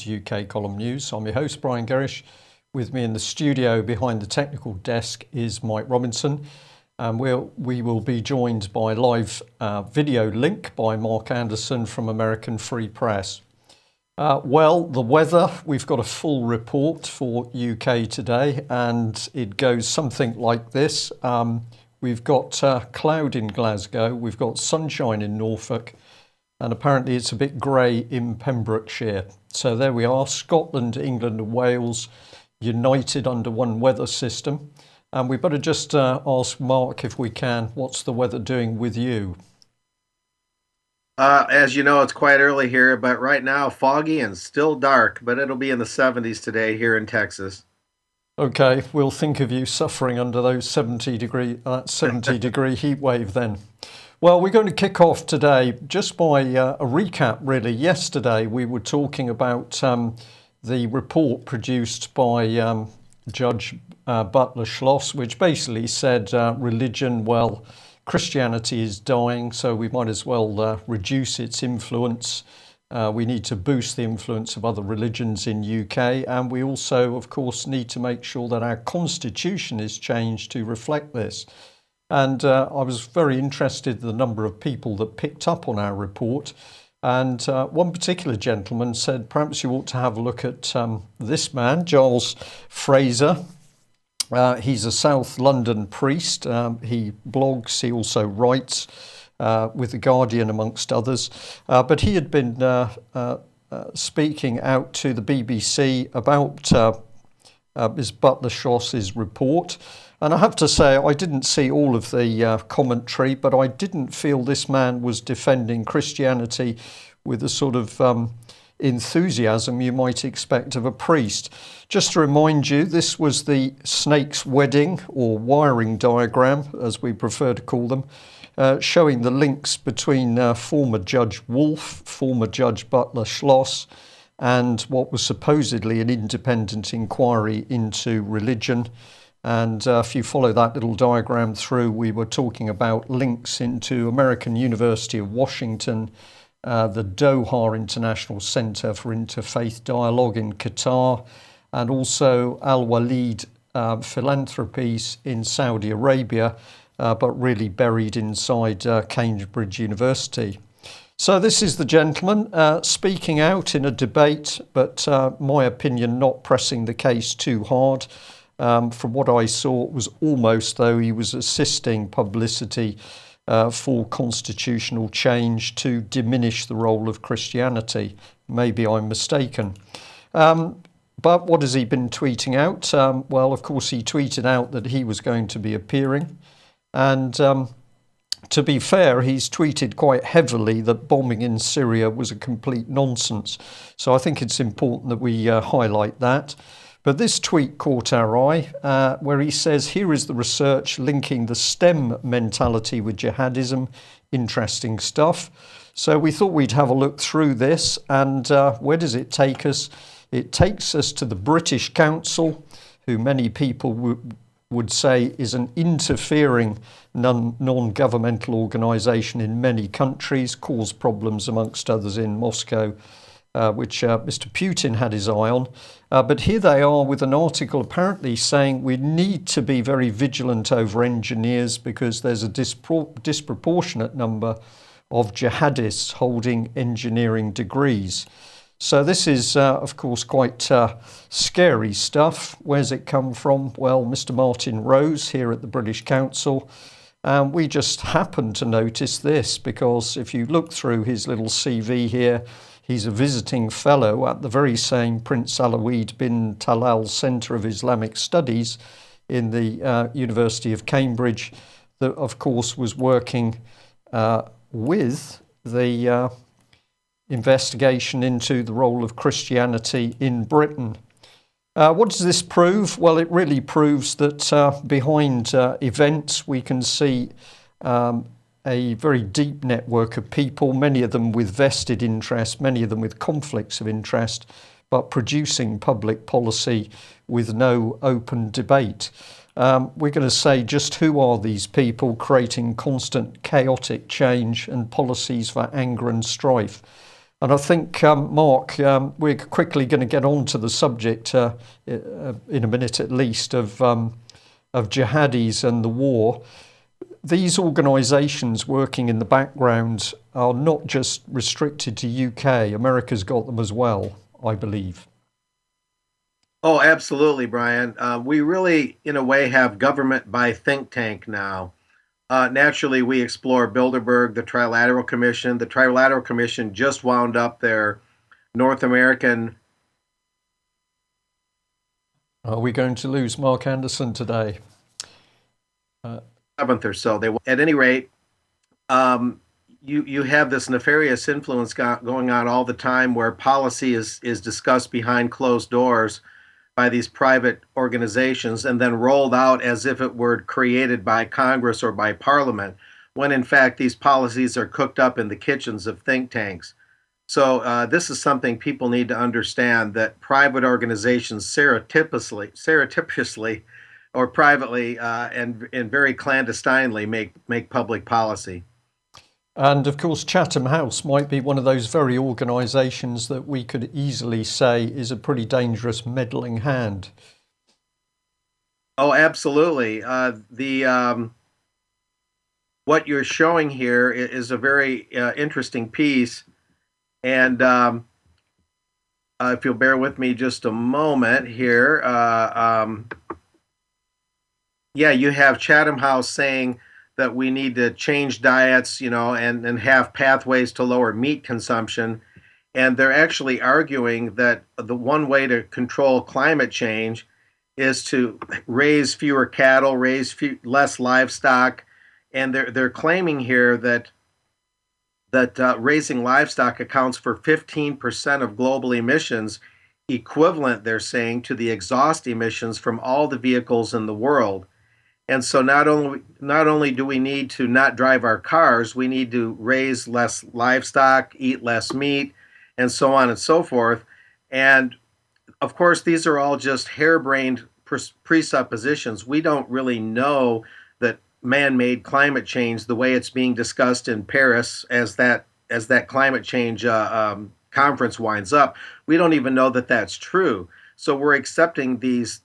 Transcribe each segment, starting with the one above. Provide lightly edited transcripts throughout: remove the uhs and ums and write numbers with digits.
to UK Column News. I'm your host, Brian Gerrish. With me in the studio behind the technical desk is Mike Robinson. And we will be joined by live video link by Mark Anderson from American Free Press. Well, the weather, we've got a full report for UK today, and it goes something like this. We've got cloud in Glasgow, we've got sunshine in Norfolk, and apparently it's a bit grey in Pembrokeshire. So there we are, Scotland, England and Wales united under one weather system. And we better just ask Mark, if we can, what's the weather doing with you? As you know, it's quite early here, but right now foggy and still dark, but it'll be in the 70s today here in Texas. Okay, we'll think of you suffering under those 70 degree heat wave then. Well, we're going to kick off today just by a recap, really. Yesterday, we were talking about the report produced by Judge Butler Schloss, which basically said religion, well, Christianity is dying, so we might as well reduce its influence. We need to boost the influence of other religions in UK, and we also, of course, need to make sure that our constitution is changed to reflect this. And I was very interested in the number of people that picked up on our report. And one particular gentleman said, perhaps you ought to have a look at this man, Giles Fraser. He's a South London priest. He blogs, he also writes with The Guardian, amongst others. But he had been speaking out to the BBC about Ms. Butler Schloss's report. And I have to say, I didn't see all of the commentary, but I didn't feel this man was defending Christianity with the sort of enthusiasm you might expect of a priest. Just to remind you, this was the snake's wedding, or wiring diagram, as we prefer to call them, showing the links between former Judge Wolfe, former Judge Butler Schloss, and what was supposedly an independent inquiry into religion. And if you follow that little diagram through, we were talking about links into American University of Washington, the Doha International Center for Interfaith Dialogue in Qatar, and also Al Walid Philanthropies in Saudi Arabia, but really buried inside Cambridge University. So this is the gentleman speaking out in a debate, but my opinion, not pressing the case too hard. From what I saw, it was almost though he was assisting publicity for constitutional change to diminish the role of Christianity. Maybe I'm mistaken. But what has he been tweeting out? Well, of course, he tweeted out that he was going to be appearing. And to be fair, he's tweeted quite heavily that bombing in Syria was a complete nonsense. So I think it's important that we highlight that. But this tweet caught our eye, where he says, here is the research linking the STEM mentality with jihadism. Interesting stuff. So we thought we'd have a look through this. And where does it take us? It takes us to the British Council, who many people would say is an interfering non-governmental organisation in many countries, caused problems amongst others in Moscow, which Mr. Putin had his eye on. But here they are with an article apparently saying we need to be very vigilant over engineers because there's a disproportionate number of jihadists holding engineering degrees. So this is, of course, quite scary stuff. Where's it come from? Well, Mr. Martin Rose here at the British Council. We just happened to notice this because if you look through his little CV here, he's a visiting fellow at the very same Prince Alawid bin Talal Centre of Islamic Studies in the University of Cambridge that, of course, was working with the investigation into the role of Christianity in Britain. What does this prove? Well, it really proves that behind events we can see a very deep network of people, many of them with vested interest, many of them with conflicts of interest, but producing public policy with no open debate. We're going to say just who are these people creating constant chaotic change and policies for anger and strife. And I think, Mark, we're quickly going to get on to the subject in a minute at least of jihadis and the war. These organisations working in the background are not just restricted to UK. America's got them as well, I believe. Oh, absolutely, Brian. We really, in a way, have government by think tank now. Naturally, we explore Bilderberg, the Trilateral Commission. The Trilateral Commission just wound up their North American. Are we going to lose Mark Anderson today? Seventh or so. At any rate, you have this nefarious influence going on all the time, where policy is discussed behind closed doors by these private organizations and then rolled out as if it were created by Congress or by Parliament, when in fact these policies are cooked up in the kitchens of think tanks. So this is something people need to understand, that private organizations surreptitiously or privately and very clandestinely make public policy. And of course, Chatham House might be one of those very organisations that we could easily say is a pretty dangerous meddling hand. Oh, absolutely. What you're showing here is a very interesting piece. And if you'll bear with me just a moment here. Yeah, you have Chatham House saying that we need to change diets, and have pathways to lower meat consumption. And they're actually arguing that the one way to control climate change is to raise fewer cattle, less livestock. And they're claiming here that raising livestock accounts for 15% of global emissions, equivalent, they're saying, to the exhaust emissions from all the vehicles in the world. And so not only do we need to not drive our cars, we need to raise less livestock, eat less meat, and so on and so forth. And of course, these are all just harebrained presuppositions. We don't really know that man-made climate change, the way it's being discussed in Paris as that climate change conference winds up, we don't even know that that's true. So we're accepting these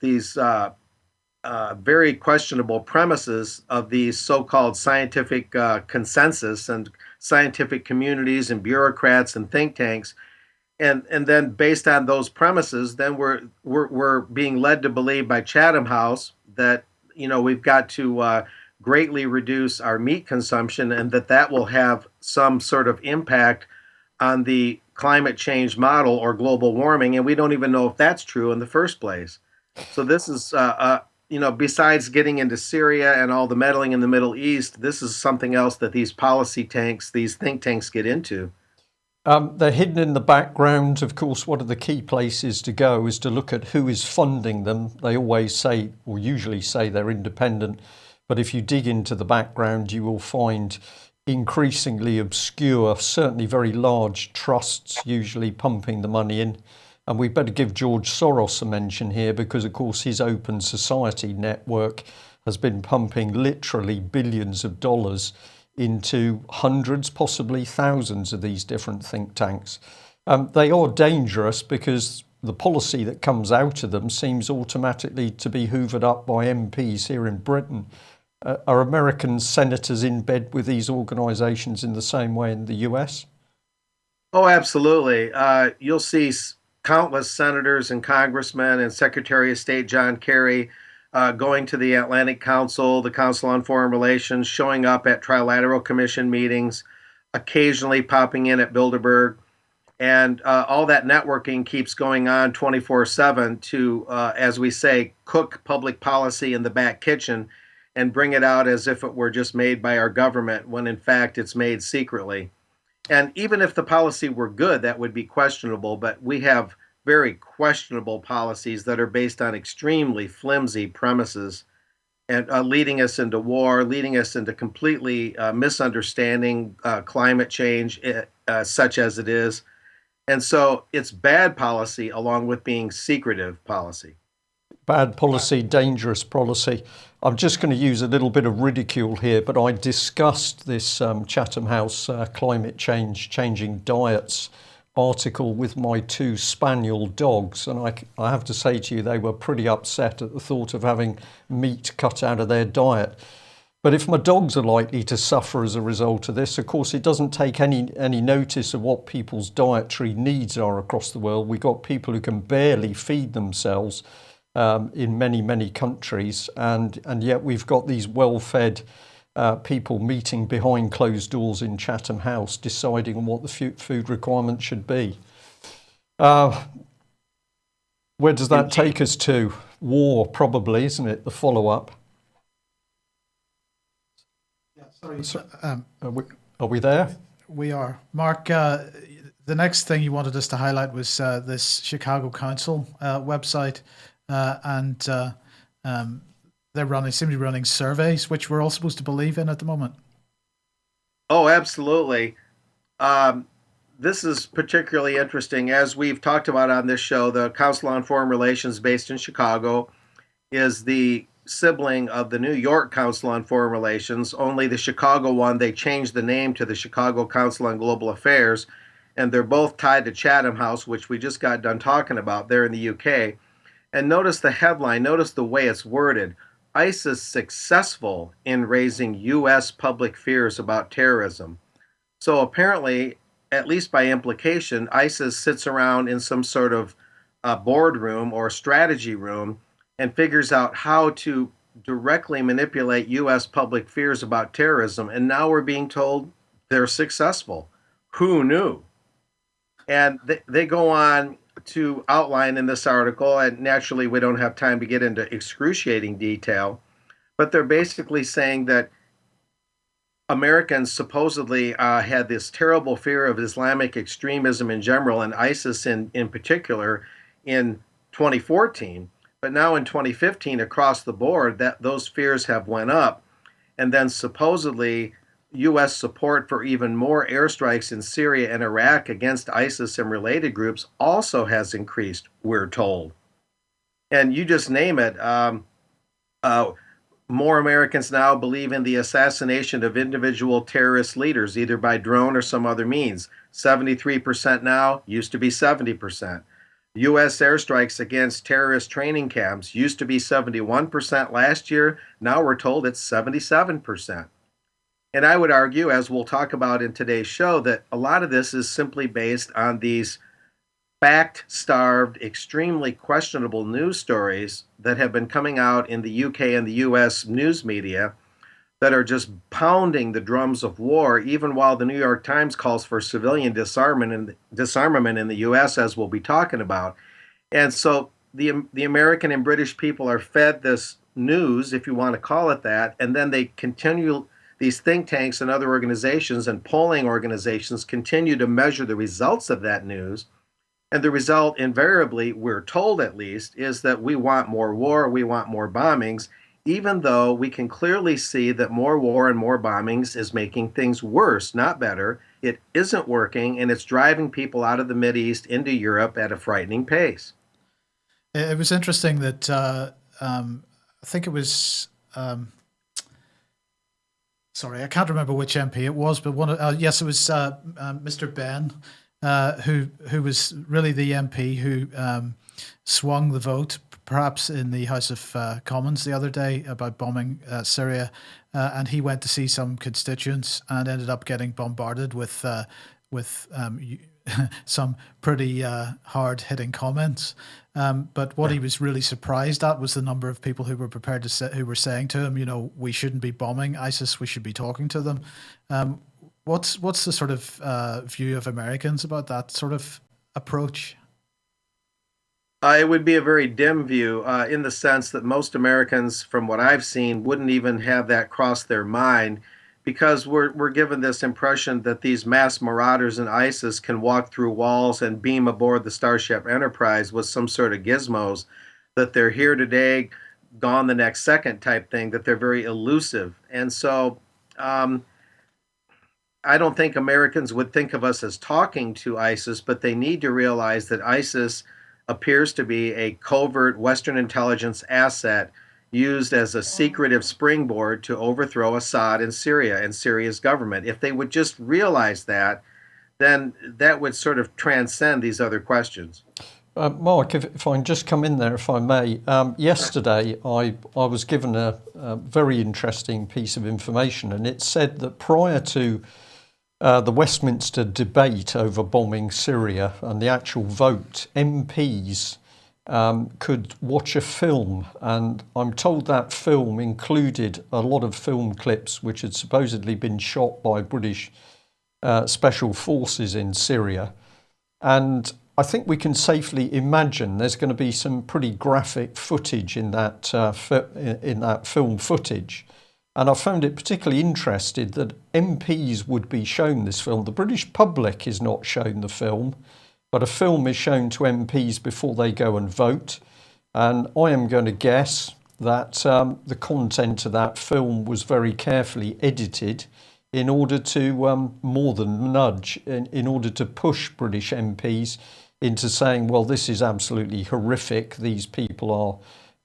very questionable premises of these so-called scientific consensus and scientific communities and bureaucrats and think tanks, and then based on those premises, then we're being led to believe by Chatham House that we've got to greatly reduce our meat consumption, and that will have some sort of impact on the climate change model or global warming, and we don't even know if that's true in the first place. So this is besides getting into Syria and all the meddling in the Middle East, this is something else that these policy tanks, these think tanks get into. They're hidden in the background. Of course, one of the key places to go is to look at who is funding them. They always say, or usually say, they're independent. But if you dig into the background, you will find increasingly obscure, certainly very large trusts usually pumping the money in. And we better give George Soros a mention here, because, of course, his Open Society network has been pumping literally billions of dollars into hundreds, possibly thousands of these different think tanks. They are dangerous because the policy that comes out of them seems automatically to be hoovered up by MPs here in Britain. Are American senators in bed with these organisations in the same way in the US? Oh, absolutely. You'll see countless senators and congressmen and Secretary of State John Kerry going to the Atlantic Council, the Council on Foreign Relations, showing up at Trilateral Commission meetings, occasionally popping in at Bilderberg. And all that networking keeps going on 24/7 to, as we say, cook public policy in the back kitchen and bring it out as if it were just made by our government, when in fact it's made secretly. And even if the policy were good, that would be questionable, but we have very questionable policies that are based on extremely flimsy premises, and leading us into war, leading us into completely misunderstanding climate change, such as it is. And so it's bad policy along with being secretive policy. Bad policy, dangerous policy. I'm just going to use a little bit of ridicule here, but I discussed this Chatham House climate change, changing diets article with my two spaniel dogs, and I have to say to you, they were pretty upset at the thought of having meat cut out of their diet. But if my dogs are likely to suffer as a result of this, of course, it doesn't take any notice of what people's dietary needs are across the world. We've got people who can barely feed themselves in many countries, and yet we've got these well-fed people meeting behind closed doors in Chatham House, deciding on what the food requirements should be. Where does that take us to? War, probably, isn't it? The follow-up. Yeah, sorry. Are we there? We are. Mark, the next thing you wanted us to highlight was this Chicago Council website, and they seem to be running surveys, which we're all supposed to believe in at the moment. Oh, absolutely. This is particularly interesting. As we've talked about on this show, the Council on Foreign Relations, based in Chicago, is the sibling of the New York Council on Foreign Relations. Only the Chicago one, they changed the name to the Chicago Council on Global Affairs, and they're both tied to Chatham House, which we just got done talking about there in the UK. And notice the headline, notice the way it's worded. ISIS successful in raising U.S. public fears about terrorism. So apparently, at least by implication, ISIS sits around in some sort of boardroom or strategy room and figures out how to directly manipulate U.S. public fears about terrorism. And now we're being told they're successful. Who knew? And they go on to outline in this article, and naturally we don't have time to get into excruciating detail, but they're basically saying that Americans supposedly had this terrible fear of Islamic extremism in general and ISIS in particular in 2014, but now in 2015 across the board that those fears have went up, and then supposedly U.S. support for even more airstrikes in Syria and Iraq against ISIS and related groups also has increased, we're told. And you just name it. More Americans now believe in the assassination of individual terrorist leaders, either by drone or some other means. 73% now, used to be 70%. U.S. airstrikes against terrorist training camps used to be 71% last year. Now we're told it's 77%. And I would argue, as we'll talk about in today's show, that a lot of this is simply based on these fact-starved, extremely questionable news stories that have been coming out in the UK and the US news media that are just pounding the drums of war, even while the New York Times calls for civilian disarmament in the US, as we'll be talking about. And so the American and British people are fed this news, if you want to call it that, and then they continue. These think tanks and other organizations and polling organizations continue to measure the results of that news. And the result, invariably, we're told at least, is that we want more war, we want more bombings, even though we can clearly see that more war and more bombings is making things worse, not better. It isn't working, and it's driving people out of the Mideast into Europe at a frightening pace. It was interesting that I think it was... sorry, I can't remember which MP it was, but yes, it was Mr. Benn, who was really the MP who swung the vote, perhaps in the House of Commons the other day about bombing Syria, and he went to see some constituents and ended up getting bombarded with some pretty hard-hitting comments. But what he was really surprised at was the number of people who were prepared to say, who were saying to him, you know, we shouldn't be bombing ISIS, we should be talking to them. What's the sort of view of Americans about that sort of approach? It would be a very dim view in the sense that most Americans, from what I've seen, wouldn't even have that cross their mind, because we're given this impression that these mass marauders in ISIS can walk through walls and beam aboard the Starship Enterprise with some sort of gizmos, that they're here today, gone the next second type thing, that they're very elusive. And so I don't think Americans would think of us as talking to ISIS, but they need to realize that ISIS appears to be a covert Western intelligence asset used as a secretive springboard to overthrow Assad in Syria and Syria's government. If they would just realize that, then that would sort of transcend these other questions. Mark, if I can just come in there, if I may. Yesterday, I was given a very interesting piece of information, and it said that prior to the Westminster debate over bombing Syria and the actual vote, MPs could watch a film, and I'm told that film included a lot of film clips which had supposedly been shot by British special forces in Syria. And I think we can safely imagine there's going to be some pretty graphic footage in that film footage. And I found it particularly interesting that MPs would be shown this film. The British public is not shown the film, but a film is shown to MPs before they go and vote. And I am going to guess that the content of that film was very carefully edited in order to more than nudge, in order to push British MPs into saying, well, this is absolutely horrific. These people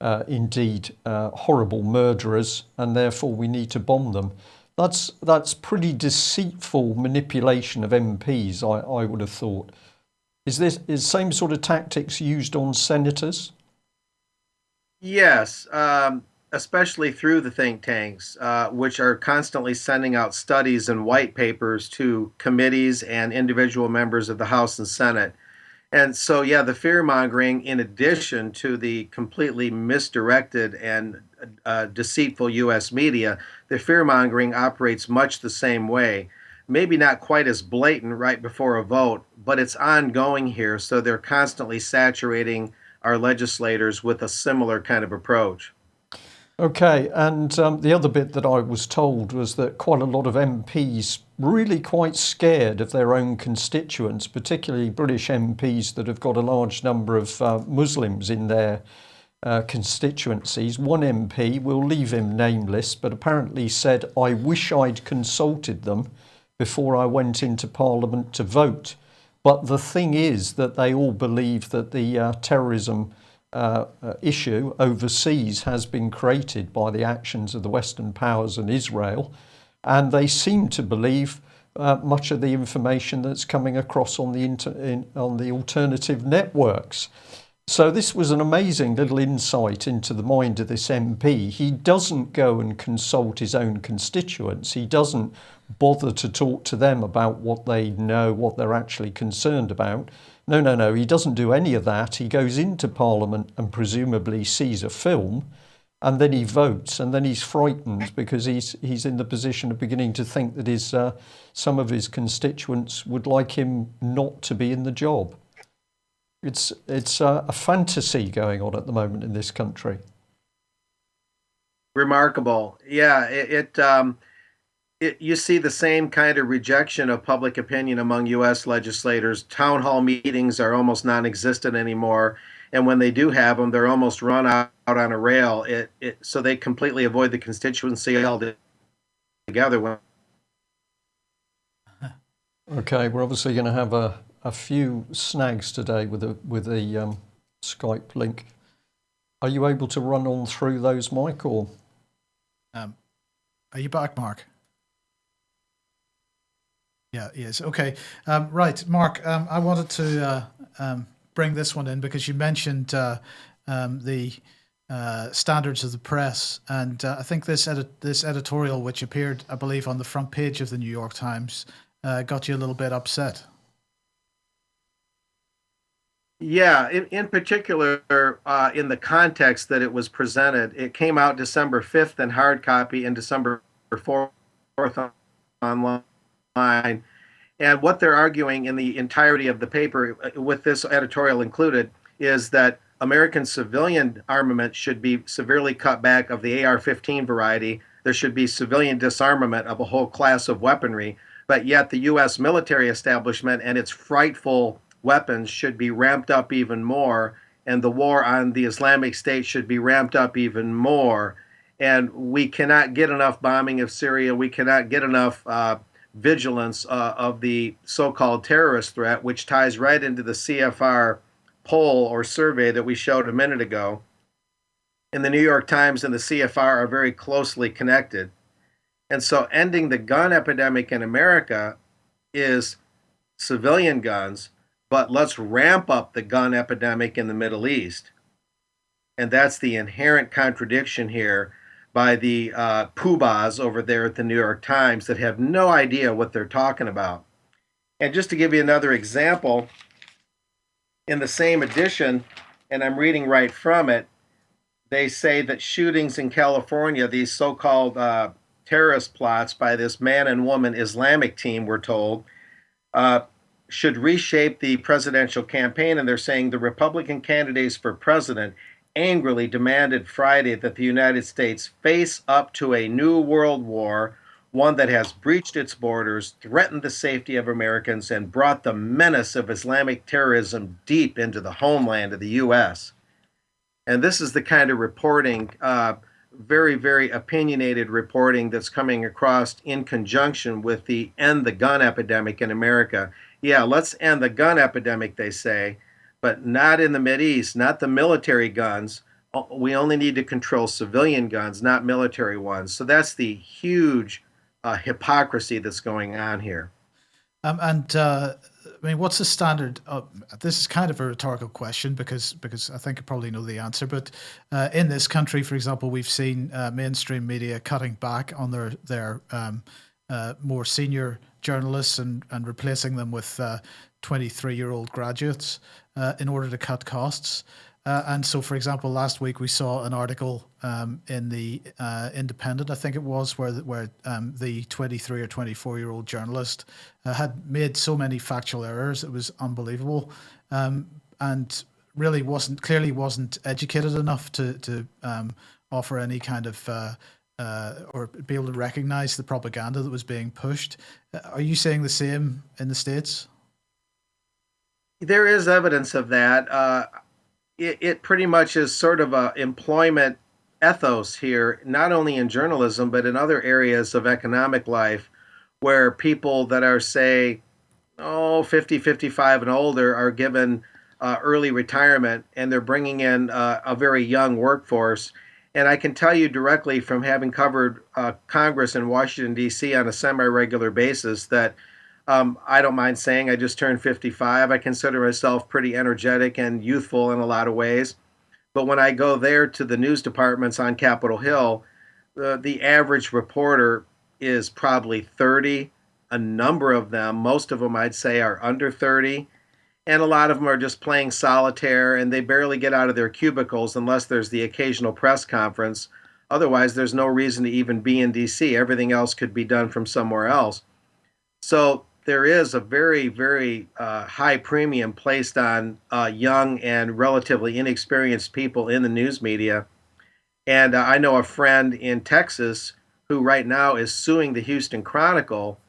are indeed horrible murderers, and therefore we need to bomb them. That's pretty deceitful manipulation of MPs, I would have thought. Is same sort of tactics used on senators? Yes, especially through the think tanks, which are constantly sending out studies and white papers to committees and individual members of the House and Senate. And so, yeah, the fear mongering, in addition to the completely misdirected and deceitful U.S. media, the fear mongering operates much the same way. Maybe not quite as blatant right before a vote, but it's ongoing here. So they're constantly saturating our legislators with a similar kind of approach. Okay, and the other bit that I was told was that quite a lot of MPs really quite scared of their own constituents, particularly British MPs that have got a large number of Muslims in their constituencies. One MP, we'll leave him nameless, but apparently said, I wish I'd consulted them before I went into Parliament to vote. But the thing is that they all believe that the terrorism issue overseas has been created by the actions of the Western powers and Israel, and they seem to believe much of the information that's coming across on the alternative networks. So this was an amazing little insight into the mind of this MP. He doesn't go and consult his own constituents. He doesn't bother to talk to them about what they know, what they're actually concerned about. No. He doesn't do any of that. He goes into Parliament and presumably sees a film, and then he votes, and then he's frightened because he's in the position of beginning to think that some of his constituents would like him not to be in the job. It's a fantasy going on at the moment in this country. Remarkable. Yeah, you see the same kind of rejection of public opinion among U.S. legislators. Town hall meetings are almost non-existent anymore, and when they do have them, they're almost run out on a rail. So they completely avoid the constituency altogether. Okay, we're obviously going to have a few snags today with the Skype link. Are you able to run on through those, Mike, or? Are you back, Mark? Yeah, yes. Okay. Right, Mark, I wanted to bring this one in because you mentioned the standards of the press, and I think this editorial, which appeared, I believe, on the front page of the New York Times, got you a little bit upset. Yeah, in particular, in the context that it was presented, it came out December 5th in hard copy and December 4th online. And what they're arguing in the entirety of the paper, with this editorial included, is that American civilian armament should be severely cut back of the AR-15 variety. There should be civilian disarmament of a whole class of weaponry, but yet the U.S. military establishment and its frightful weapons should be ramped up even more, and the war on the Islamic State should be ramped up even more. And we cannot get enough bombing of Syria. We cannot get enough vigilance of the so-called terrorist threat, which ties right into the CFR poll or survey that we showed a minute ago. And the New York Times and the CFR are very closely connected. And so ending the gun epidemic in America is civilian guns, but let's ramp up the gun epidemic in the Middle East. And that's the inherent contradiction here by the poobahs over there at the New York Times that have no idea what they're talking about. And just to give you another example, in the same edition, and I'm reading right from it, they say that shootings in California, these so called terrorist plots by this man and woman Islamic team, we're told, should reshape the presidential campaign. And they're saying the Republican candidates for president angrily demanded Friday that the United States face up to a new world war, one that has breached its borders, threatened the safety of Americans, and brought the menace of Islamic terrorism deep into the homeland of the U.S. And this is the kind of reporting, very, very opinionated reporting that's coming across in conjunction with the end the gun epidemic in America. Yeah, let's end the gun epidemic, they say, but not in the Mideast, not the military guns. We only need to control civilian guns, not military ones. So that's the huge hypocrisy that's going on here. I mean, what's the standard? This is kind of a rhetorical question because I think I probably know the answer. But in this country, for example, we've seen mainstream media cutting back on their more senior journalists and replacing them with 23-year-old graduates in order to cut costs. And so, for example, last week we saw an article in the Independent, I think it was, where the 23 or 24-year-old journalist had made so many factual errors it was unbelievable, and really clearly wasn't educated enough to offer any kind of or be able to recognize the propaganda that was being pushed. Are you saying the same in the States? There is evidence of that. It pretty much is sort of a employment ethos here, not only in journalism, but in other areas of economic life, where people that are, say, 50, 55 and older are given early retirement, and they're bringing in a very young workforce. And I can tell you directly from having covered Congress in Washington, D.C. on a semi-regular basis that I don't mind saying I just turned 55. I consider myself pretty energetic and youthful in a lot of ways. But when I go there to the news departments on Capitol Hill, the average reporter is probably 30. A number of them, most of them I'd say, are under 30. And a lot of them are just playing solitaire, and they barely get out of their cubicles unless there's the occasional press conference. Otherwise, there's no reason to even be in D.C. Everything else could be done from somewhere else. So there is a very, very high premium placed on young and relatively inexperienced people in the news media. And I know a friend in Texas who right now is suing the Houston Chronicle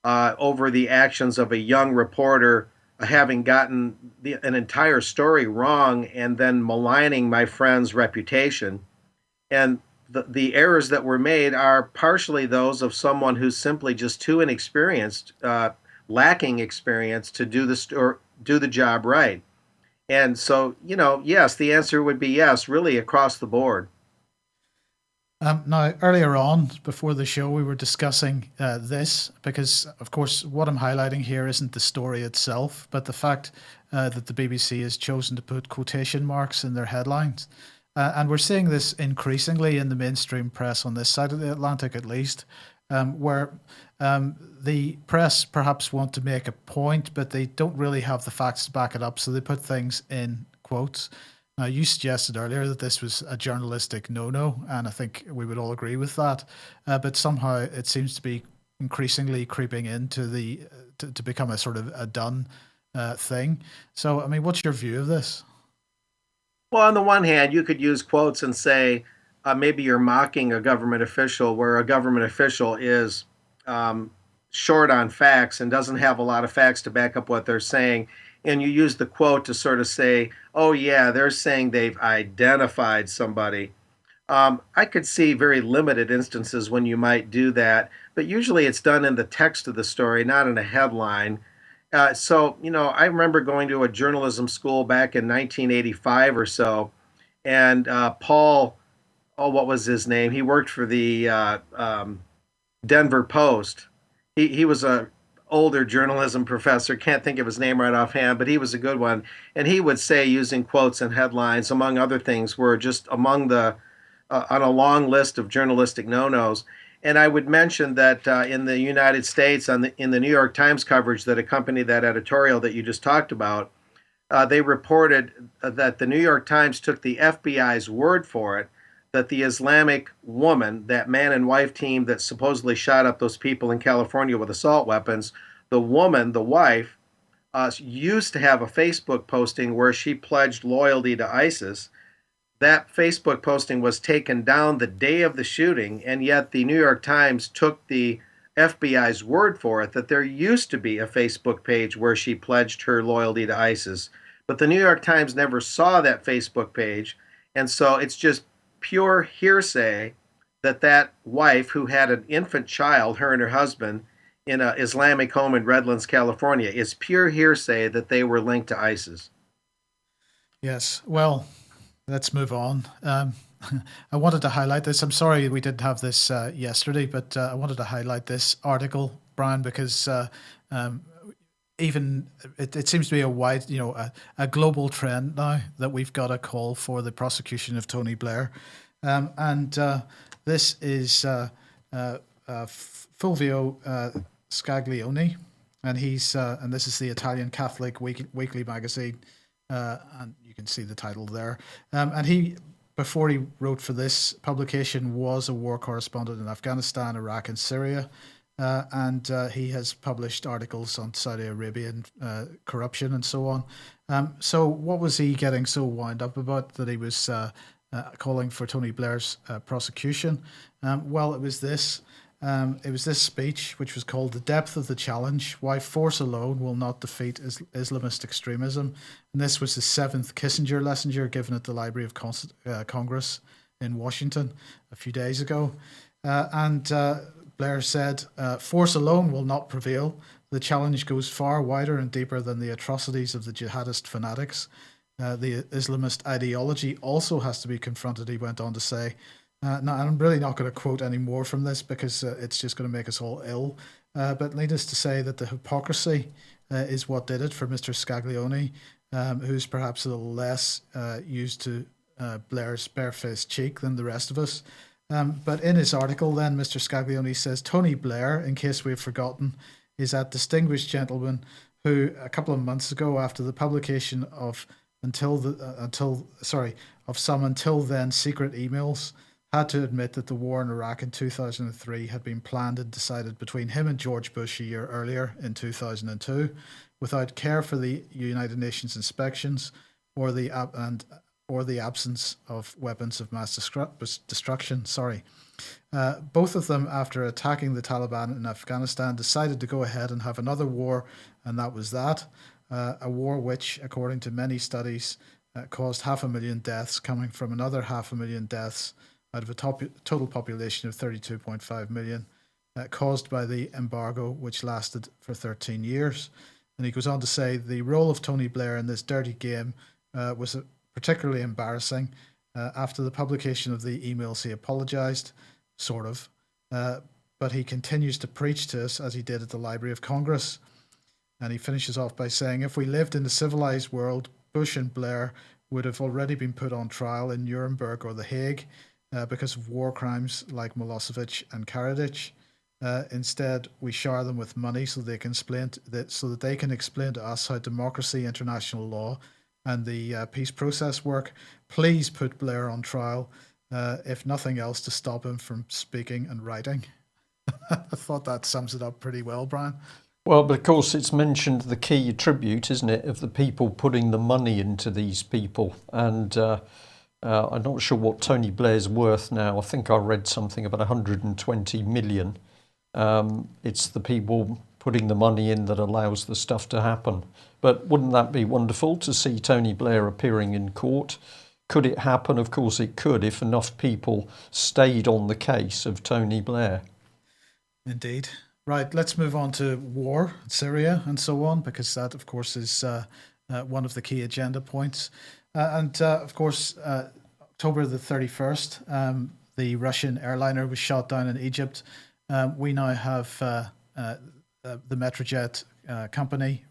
over the actions of a young reporter having gotten an entire story wrong and then maligning my friend's reputation. And the errors that were made are partially those of someone who's simply just too inexperienced, lacking experience to do the job right. And so, yes, the answer would be yes, really across the board. Now, earlier on, before the show, we were discussing this because, of course, what I'm highlighting here isn't the story itself, but the fact that the BBC has chosen to put quotation marks in their headlines. And we're seeing this increasingly in the mainstream press on this side of the Atlantic, at least, where the press perhaps want to make a point, but they don't really have the facts to back it up. So they put things in quotes. Now, you suggested earlier that this was a journalistic no-no, and I think we would all agree with that. But somehow it seems to be increasingly creeping into to become a sort of a done thing. So, I mean, what's your view of this? Well, on the one hand, you could use quotes and say maybe you're mocking a government official where a government official is short on facts and doesn't have a lot of facts to back up what they're saying. And you use the quote to sort of say, oh, yeah, they're saying they've identified somebody. I could see very limited instances when you might do that, but usually it's done in the text of the story, not in a headline. So, I remember going to a journalism school back in 1985 or so, and Paul, what was his name? He worked for the Denver Post. He was a older journalism professor. Can't think of his name right offhand, but he was a good one. And he would say, using quotes and headlines, among other things, were just among the on a long list of journalistic no-nos. And I would mention that in the United States, in the New York Times coverage that accompanied that editorial that you just talked about, they reported that the New York Times took the FBI's word for it, that the Islamic woman, that man and wife team that supposedly shot up those people in California with assault weapons, the woman, the wife, used to have a Facebook posting where she pledged loyalty to ISIS. That Facebook posting was taken down the day of the shooting, and yet the New York Times took the FBI's word for it that there used to be a Facebook page where she pledged her loyalty to ISIS. But the New York Times never saw that Facebook page, and so it's just pure hearsay that that wife, who had an infant child, her and her husband, in an Islamic home in Redlands, California, is pure hearsay that they were linked to ISIS. Yes. Well, let's move on. I wanted to highlight this. I'm sorry we didn't have this yesterday, but I wanted to highlight this article, Brian, because even it seems to be a wide, a global trend now that we've got a call for the prosecution of Tony Blair, and this is Fulvio Scaglione, and and this is the Italian Catholic weekly magazine, and you can see the title there, and he. Before he wrote for this publication, was a war correspondent in Afghanistan, Iraq, and Syria. And he has published articles on Saudi Arabian corruption and so on. So what was he getting so wound up about that he was calling for Tony Blair's prosecution? Well, it was this. It was this speech, which was called "The Depth of the Challenge: Why Force Alone Will Not Defeat Islamist Extremism." And this was the 7th Kissinger lesson given at the Library of Congress in Washington a few days ago. And Blair said, "Force alone will not prevail. The challenge goes far wider and deeper than the atrocities of the jihadist fanatics. The Islamist ideology also has to be confronted," he went on to say. Now, I'm really not going to quote any more from this because it's just going to make us all ill. But needless to say that the hypocrisy is what did it for Mr. Scaglione, who's perhaps a little less used to Blair's barefaced cheek than the rest of us. But in his article then, Mr. Scaglione says, Tony Blair, in case we've forgotten, is that distinguished gentleman who a couple of months ago, after the publication of some until then secret emails, had to admit that the war in Iraq in 2003 had been planned and decided between him and George Bush a year earlier in 2002, without care for the United Nations inspections or the absence of weapons of mass destruction. Both of them, after attacking the Taliban in Afghanistan, decided to go ahead and have another war, and that was that. A war which, according to many studies, caused 500,000 deaths, coming from another 500,000 deaths out of a total population of 32.5 million, caused by the embargo, which lasted for 13 years. And he goes on to say the role of Tony Blair in this dirty game was particularly embarrassing. After the publication of the emails, he apologized, sort of, but he continues to preach to us, as he did at the Library of Congress. And he finishes off by saying, if we lived in the civilized world, Bush and Blair would have already been put on trial in Nuremberg or The Hague because of war crimes like Milosevic and Karadzic. Instead, we shower them with money so they can explain to us how democracy, international law, and the peace process work. Please put Blair on trial, if nothing else, to stop him from speaking and writing. I thought that sums it up pretty well, Brian. Well, but of course it's mentioned the key attribute, isn't it, of the people putting the money into these people. And I'm not sure what Tony Blair's worth now. I think I read something about 120 million. It's the people putting the money in that allows the stuff to happen. But wouldn't that be wonderful to see Tony Blair appearing in court? Could it happen? Of course it could, if enough people stayed on the case of Tony Blair. Indeed. Right, let's move on to war, Syria, and so on, because that, of course, is one of the key agenda points. Of course, October the 31st, the Russian airliner was shot down in Egypt. We now have the Metrojet company,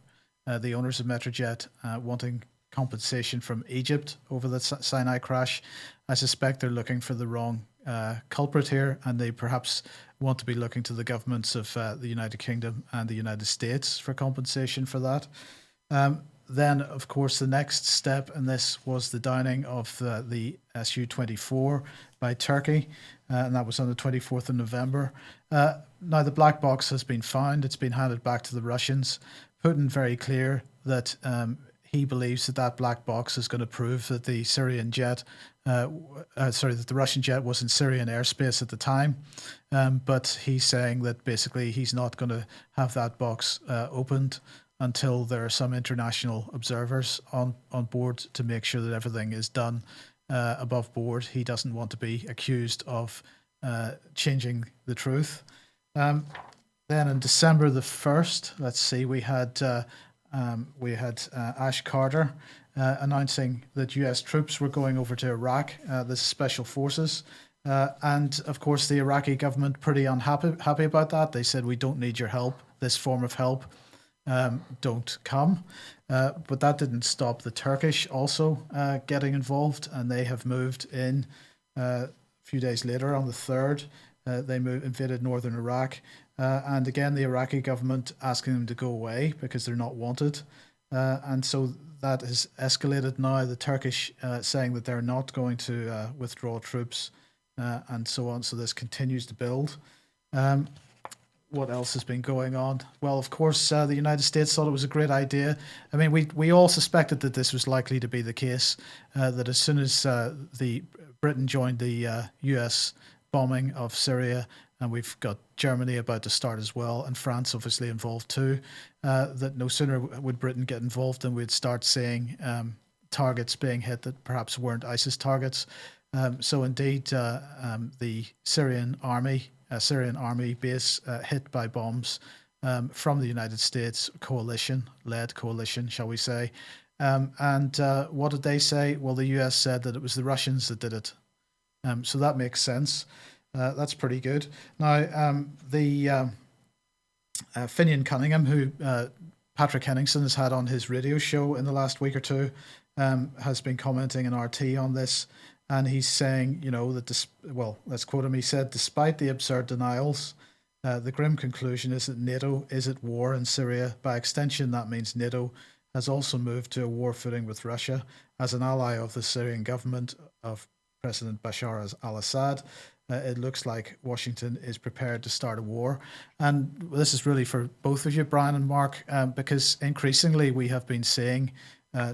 the owners of Metrojet, wanting compensation from Egypt over the Sinai crash. I suspect they're looking for the wrong culprit here, and they perhaps want to be looking to the governments of the United Kingdom and the United States for compensation for that. Then, of course, the next step in this was the downing of the Su-24 by Turkey, and that was on the 24th of November. Now, the black box has been found. It's been handed back to the Russians. Putin very clear that he believes that that black box is going to prove that the Syrian jet, that the Russian jet was in Syrian airspace at the time. But he's saying that basically he's not going to have that box opened until there are some international observers on board to make sure that everything is done above board. He doesn't want to be accused of changing the truth. Then in December the 1st, let's see, we had Ash Carter announcing that US troops were going over to Iraq, the special forces. And of course, the Iraqi government pretty happy about that. They said, we don't need your help. This form of help don't come. But that didn't stop the Turkish also getting involved, and they have moved in a few days later on the 3rd. They invaded northern Iraq. And again, the Iraqi government asking them to go away because they're not wanted. And so that has escalated now. The Turkish saying that they're not going to withdraw troops and so on. So this continues to build. What else has been going on? Well, of course, the United States thought it was a great idea. I mean, we all suspected that this was likely to be the case, that as soon as Britain joined the US bombing of Syria, and we've got Germany about to start as well, and France obviously involved too, that no sooner would Britain get involved than we'd start seeing targets being hit that perhaps weren't ISIS targets. So indeed, the Syrian army base hit by bombs from the United States led coalition, shall we say. And what did they say? Well, the US said that it was the Russians that did it. So that makes sense. That's pretty good. Now, the Finian Cunningham, who Patrick Henningsen has had on his radio show in the last week or two, has been commenting in RT on this. And he's saying, that, let's quote him. He said, despite the absurd denials, the grim conclusion is that NATO is at war in Syria. By extension, that means NATO has also moved to a war footing with Russia as an ally of the Syrian government of President Bashar al-Assad. It looks like Washington is prepared to start a war. And this is really for both of you, Brian and Mark, because increasingly we have been seeing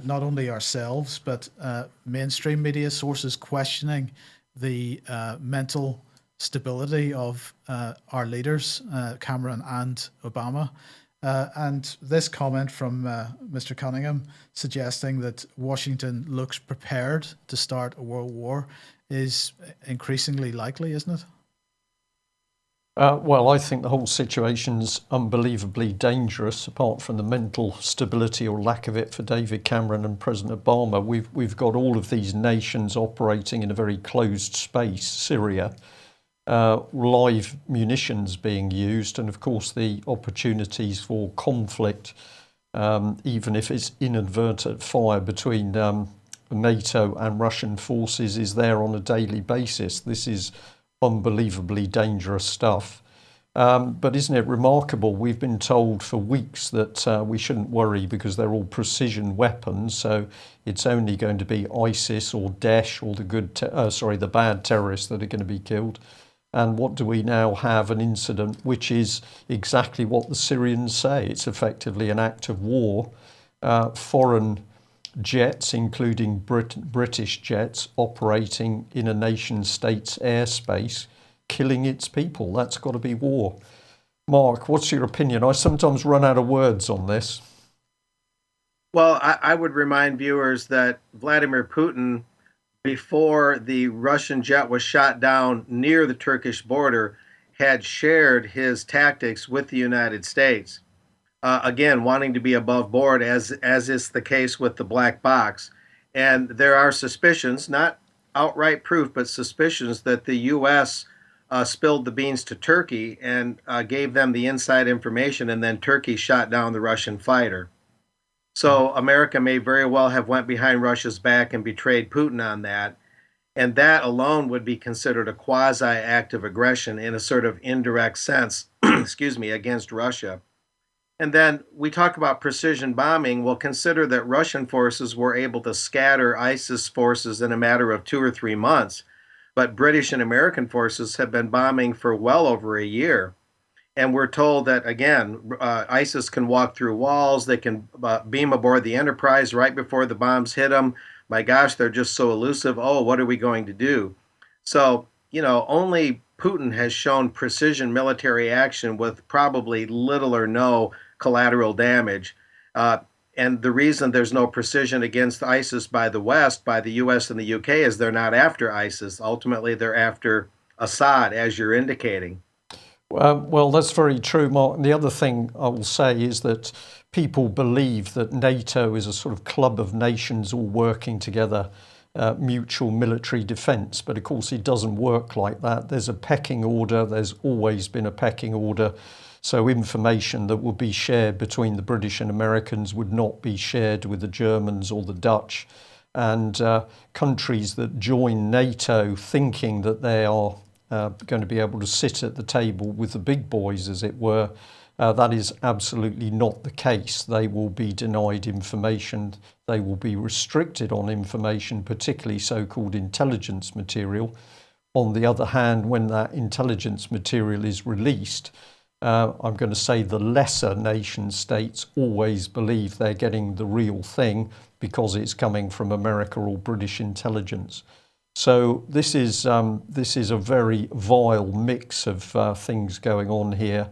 not only ourselves, but mainstream media sources questioning the mental stability of our leaders, Cameron and Obama. And this comment from Mr. Cunningham suggesting that Washington looks prepared to start a world war is increasingly likely, isn't it? Well, I think the whole situation's unbelievably dangerous, apart from the mental stability or lack of it for David Cameron and President Obama. We've got all of these nations operating in a very closed space. Syria, live munitions being used, and of course the opportunities for conflict, even if it's inadvertent fire between NATO and Russian forces, is there on a daily basis. This is unbelievably dangerous stuff. But isn't it remarkable? We've been told for weeks that we shouldn't worry because they're all precision weapons. So it's only going to be ISIS or Daesh or the bad terrorists that are going to be killed. And what do we now have? An incident which is exactly what the Syrians say. It's effectively an act of war. Foreign jets, including British jets, operating in a nation state's airspace, killing its people. That's got to be war. Mark, what's your opinion? I sometimes run out of words on this. Well, I would remind viewers that Vladimir Putin, before the Russian jet was shot down near the Turkish border, had shared his tactics with the United States. Again, wanting to be above board, as is the case with the black box. And there are suspicions, not outright proof, but suspicions that the U.S. spilled the beans to Turkey and gave them the inside information, and then Turkey shot down the Russian fighter. So America may very well have went behind Russia's back and betrayed Putin on that. And that alone would be considered a quasi act of aggression in a sort of indirect sense, excuse me, against Russia. And then we talk about precision bombing. Well, consider that Russian forces were able to scatter ISIS forces in a matter of 2 or 3 months, but British and American forces have been bombing for well over a year. And we're told that, again, ISIS can walk through walls, they can beam aboard the Enterprise right before the bombs hit them. My gosh, they're just so elusive. Oh, what are we going to do? So, only Putin has shown precision military action with probably little or no collateral damage. And the reason there's no precision against ISIS by the West, by the US and the UK, is they're not after ISIS. Ultimately, they're after Assad, as you're indicating. Well, that's very true, Mark. And the other thing I will say is that people believe that NATO is a sort of club of nations all working together, mutual military defence. But of course, it doesn't work like that. There's a pecking order. There's always been a pecking order. So information that would be shared between the British and Americans would not be shared with the Germans or the Dutch. And countries that join NATO thinking that they are going to be able to sit at the table with the big boys, as it were, that is absolutely not the case. They will be denied information. They will be restricted on information, particularly so-called intelligence material. On the other hand, when that intelligence material is released, I'm going to say the lesser nation states always believe they're getting the real thing because it's coming from America or British intelligence. So this is a very vile mix of things going on here.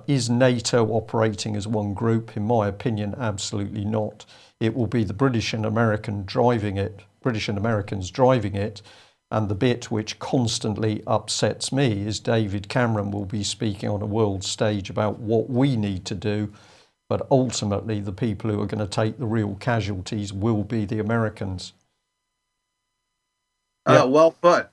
Is NATO operating as one group? In my opinion, absolutely not. It will be the British and Americans driving it, and the bit which constantly upsets me is David Cameron will be speaking on a world stage about what we need to do, but ultimately the people who are going to take the real casualties will be the Americans. Well put.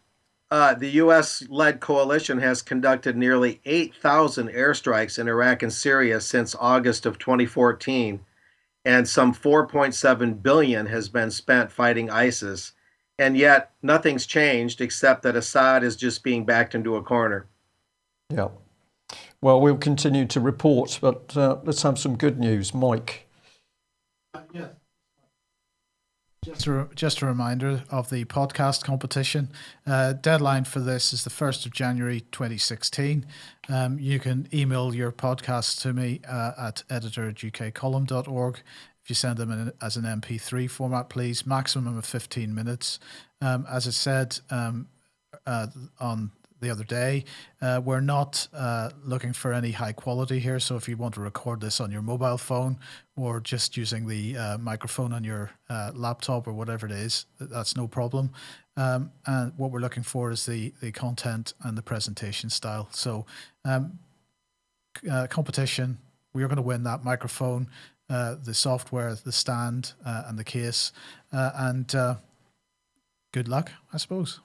The U.S.-led coalition has conducted nearly 8,000 airstrikes in Iraq and Syria since August of 2014, and some $4.7 billion has been spent fighting ISIS. And yet nothing's changed except that Assad is just being backed into a corner. Yeah. Well, we'll continue to report, but let's have some good news. Mike. Yeah. Just a reminder of the podcast competition. Deadline for this is the 1st of January 2016. You can email your podcasts to me at editor@ukcolumn.org. If you send them as an MP3 format, please. Maximum of 15 minutes. As I said on the other day, we're not looking for any high quality here. So if you want to record this on your mobile phone or just using the microphone on your laptop or whatever it is, that's no problem. And what we're looking for is the content and the presentation style. So competition, we're going to win that microphone, the software, the stand, and the case. And good luck, I suppose.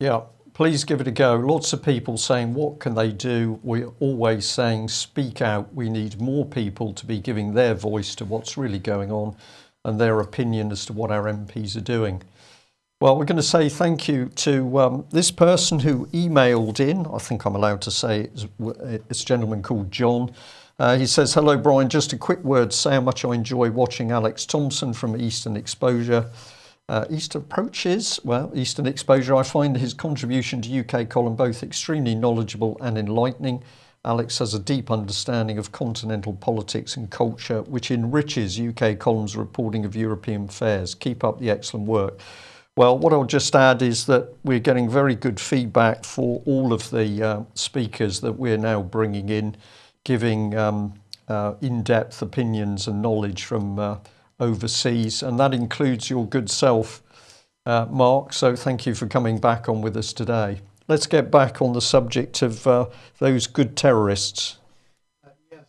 Yeah. Please give it a go. Lots of people saying, what can they do? We're always saying, speak out. We need more people to be giving their voice to what's really going on and their opinion as to what our MPs are doing. Well, we're going to say thank you to this person who emailed in. I think I'm allowed to say it's a gentleman called John. He says, hello, Brian. Just a quick word to say how much I enjoy watching Alex Thompson from Eastern Exposure. Eastern Exposure. I find his contribution to UK column both extremely knowledgeable and enlightening. Alex has a deep understanding of continental politics and culture, which enriches UK column's reporting of European affairs. Keep up the excellent work. Well, what I'll just add is that we're getting very good feedback for all of the speakers that we're now bringing in, giving in-depth opinions and knowledge from overseas, and that includes your good self, Mark. So thank you for coming back on with us today. Let's get back on the subject of those good terrorists. Yes.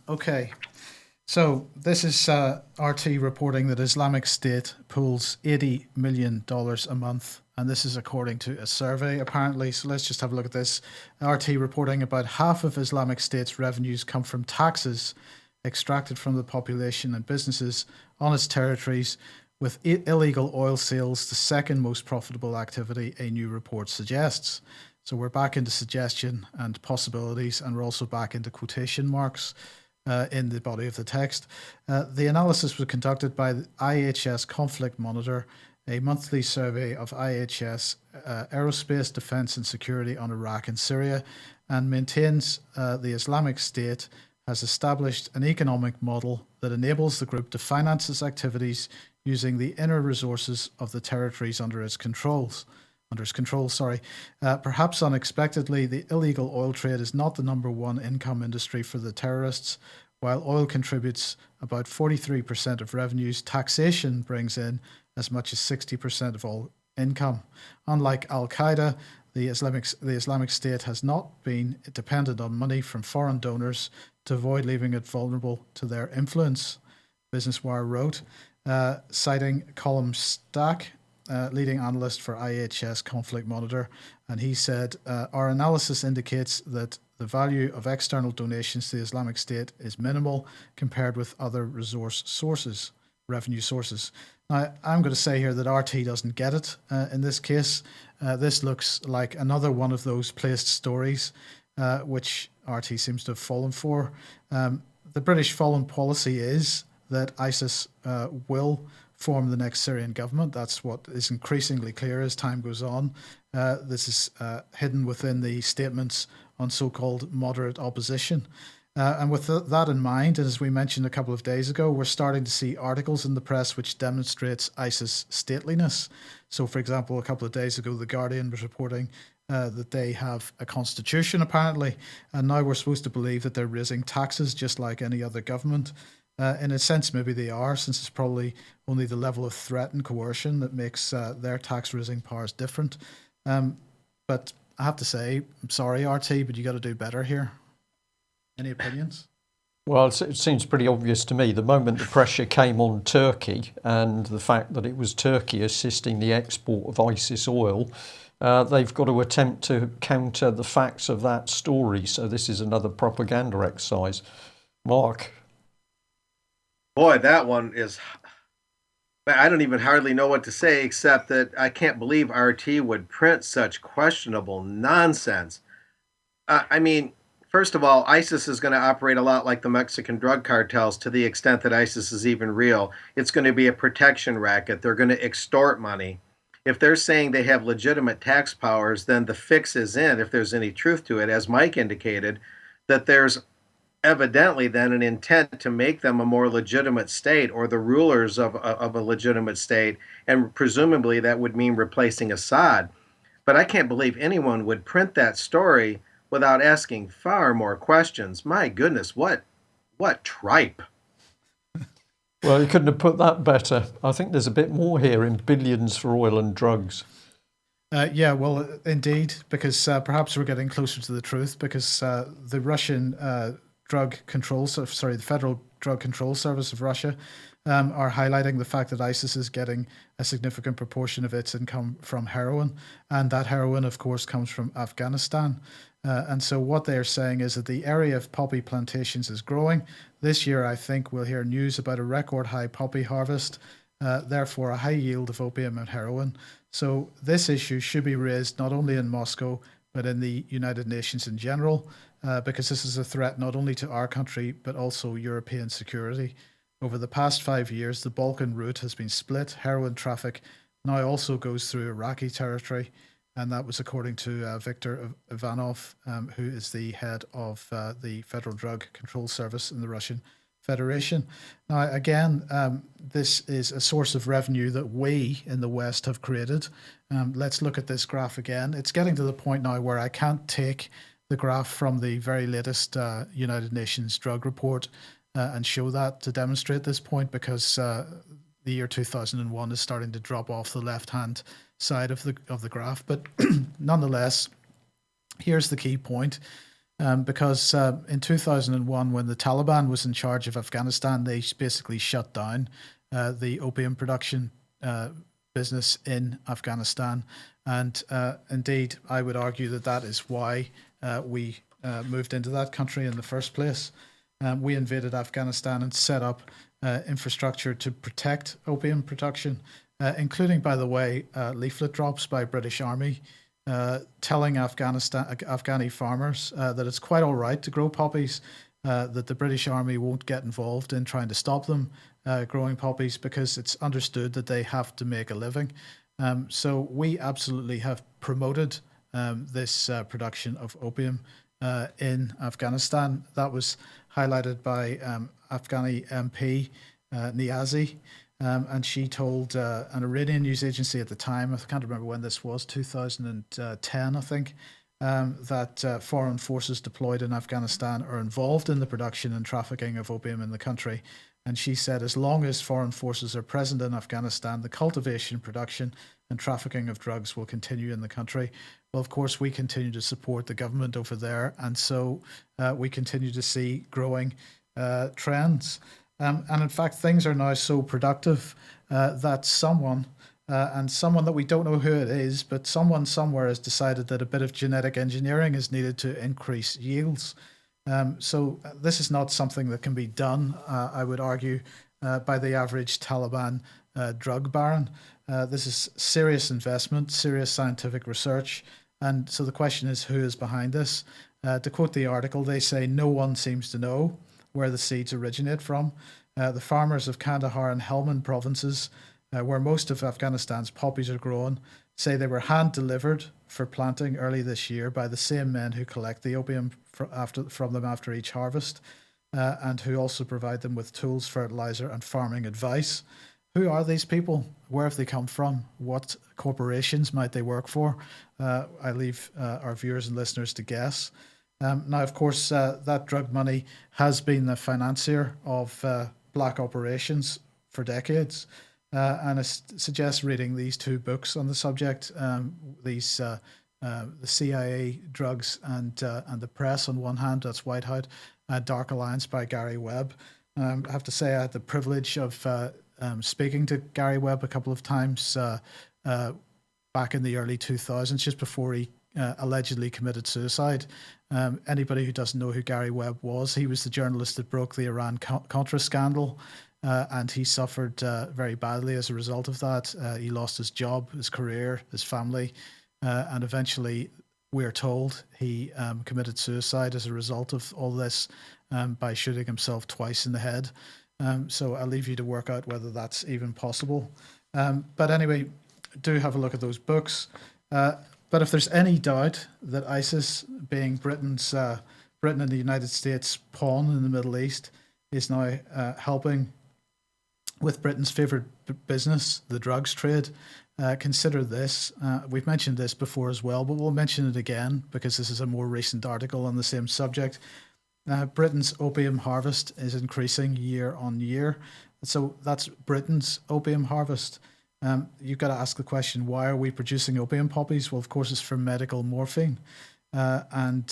Okay. So this is RT reporting that Islamic State pulls $80 million a month, and this is according to a survey, apparently. So let's just have a look at this. RT reporting about half of Islamic State's revenues come from taxes extracted from the population and businesses on its territories, with illegal oil sales the second most profitable activity, a new report suggests. So we're back into suggestion and possibilities, and we're also back into quotation marks in the body of the text. The analysis was conducted by the IHS Conflict Monitor, a monthly survey of IHS aerospace, defense, and security on Iraq and Syria, and maintains the Islamic State has established an economic model that enables the group to finance its activities using the inner resources of the territories under its control. Perhaps unexpectedly, the illegal oil trade is not the number one income industry for the terrorists. While oil contributes about 43% of revenues, taxation brings in as much as 60% of all income. Unlike Al-Qaeda, the Islamic State has not been dependent on money from foreign donors to avoid leaving it vulnerable to their influence, Business Wire wrote, citing Colm Stack, leading analyst for IHS Conflict Monitor, and he said, our analysis indicates that the value of external donations to the Islamic State is minimal compared with other revenue sources. Now, I'm going to say here that RT doesn't get it in this case. This looks like another one of those placed stories, which RT seems to have fallen for. The British foreign policy is that ISIS will form the next Syrian government. That's what is increasingly clear as time goes on. This is hidden within the statements on so-called moderate opposition. And with that in mind, and as we mentioned a couple of days ago, we're starting to see articles in the press which demonstrates ISIS stateliness. So, for example, a couple of days ago, The Guardian was reporting that they have a constitution, apparently, and now we're supposed to believe that they're raising taxes just like any other government. In a sense, maybe they are, since it's probably only the level of threat and coercion that makes their tax-raising powers different. But I have to say, I'm sorry, RT, but you got to do better here. Any opinions? Well, it seems pretty obvious to me. The moment the pressure came on Turkey and the fact that it was Turkey assisting the export of ISIS oil, they've got to attempt to counter the facts of that story. So this is another propaganda exercise. Mark? Boy, that one is... I don't even hardly know what to say, except that I can't believe RT would print such questionable nonsense. I mean, first of all, ISIS is going to operate a lot like the Mexican drug cartels to the extent that ISIS is even real. It's going to be a protection racket. They're going to extort money. If they're saying they have legitimate tax powers, then the fix is in, if there's any truth to it, as Mike indicated, that there's evidently then an intent to make them a more legitimate state, or the rulers of a legitimate state, and presumably that would mean replacing Assad. But I can't believe anyone would print that story without asking far more questions. My goodness, what tripe. Well, you couldn't have put that better. I think there's a bit more here in billions for oil and drugs. Yeah, well, indeed, because perhaps we're getting closer to the truth, because the Russian the Federal Drug Control Service of Russia are highlighting the fact that ISIS is getting a significant proportion of its income from heroin, and that heroin, of course, comes from Afghanistan. And so what they're saying is that the area of poppy plantations is growing. This year, I think we'll hear news about a record high poppy harvest, therefore a high yield of opium and heroin. So this issue should be raised not only in Moscow, but in the United Nations in general, because this is a threat not only to our country, but also European security. Over the past 5 years, the Balkan route has been split. Heroin traffic now also goes through Iraqi territory, and that was according to Viktor Ivanov, who is the head of the Federal Drug Control Service in the Russian Federation. Now, again, this is a source of revenue that we in the West have created. Let's look at this graph again. It's getting to the point now where I can't take the graph from the very latest United Nations drug report and show that to demonstrate this point, because the year 2001 is starting to drop off the left-hand side of the graph. But nonetheless, here's the key point. because in 2001, when the Taliban was in charge of Afghanistan, they basically shut down the opium production business in Afghanistan. And indeed, I would argue that that is why we moved into that country in the first place. We invaded Afghanistan and set up infrastructure to protect opium production, including, by the way, leaflet drops by British Army telling Afghani farmers that it's quite all right to grow poppies, that the British Army won't get involved in trying to stop them growing poppies because it's understood that they have to make a living. So we absolutely have promoted this production of opium in Afghanistan. That was highlighted by Afghani MP Niazi, and she told an Iranian news agency at the time, I can't remember when this was, 2010, I think, that foreign forces deployed in Afghanistan are involved in the production and trafficking of opium in the country. And she said, as long as foreign forces are present in Afghanistan, the cultivation, production, and trafficking of drugs will continue in the country. Well, of course, we continue to support the government over there. And so we continue to see growing trends. And in fact, things are now so productive that someone that we don't know who it is, but someone somewhere has decided that a bit of genetic engineering is needed to increase yields. So this is not something that can be done, I would argue, by the average Taliban drug baron. This is serious investment, serious scientific research. And so the question is, who is behind this? To quote the article, they say no one seems to know where the seeds originate from. The farmers of Kandahar and Helmand provinces, where most of Afghanistan's poppies are grown, say they were hand-delivered for planting early this year by the same men who collect the opium from them after each harvest, and who also provide them with tools, fertilizer, and farming advice. Who are these people? Where have they come from? What corporations might they work for? I leave our viewers and listeners to guess. Now, of course, that drug money has been the financier of black operations for decades. And I suggest reading these two books on the subject, the CIA Drugs and the Press on one hand, that's Whiteout, Dark Alliance by Gary Webb. I have to say I had the privilege of speaking to Gary Webb a couple of times back in the early 2000s, just before he allegedly committed suicide. Anybody who doesn't know who Gary Webb was, he was the journalist that broke the Iran-Contra scandal. And he suffered very badly as a result of that. He lost his job, his career, his family, and eventually, we're told, he committed suicide as a result of all this by shooting himself twice in the head. So I'll leave you to work out whether that's even possible. But anyway, do have a look at those books. But if there's any doubt that ISIS, being Britain and the United States pawn in the Middle East, is now helping with Britain's favourite business, the drugs trade, consider this. We've mentioned this before as well, but we'll mention it again because this is a more recent article on the same subject. Britain's opium harvest is increasing year on year. So that's Britain's opium harvest. You've got to ask the question, why are we producing opium poppies? Well, of course, it's for medical morphine. And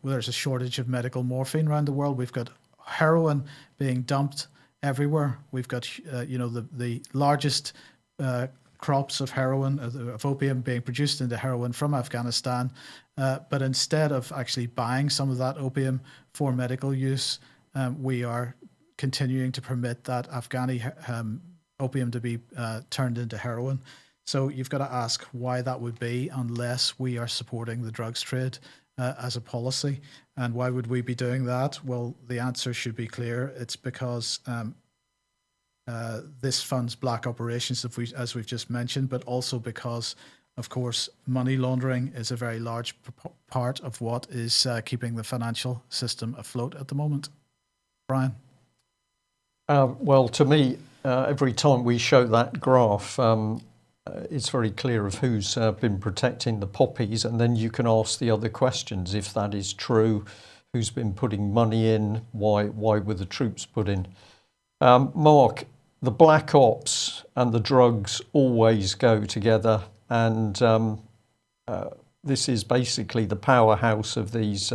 there's a shortage of medical morphine around the world. We've got heroin being dumped everywhere. We've got, the largest crops of heroin, of opium being produced into heroin from Afghanistan. But instead of actually buying some of that opium for medical use, we are continuing to permit that Afghani opium to be turned into heroin. So you've got to ask why that would be unless we are supporting the drugs trade as a policy. And why would we be doing that? Well, the answer should be clear. It's because this funds black operations, as we've just mentioned, but also because, of course, money laundering is a very large part of what is keeping the financial system afloat at the moment. Brian? Well, to me, every time we show that graph, it's very clear of who's been protecting the poppies, and then you can ask the other questions. If that is true, who's been putting money in? Why were the troops put in? Mark, the black ops and the drugs always go together, and this is basically the powerhouse of these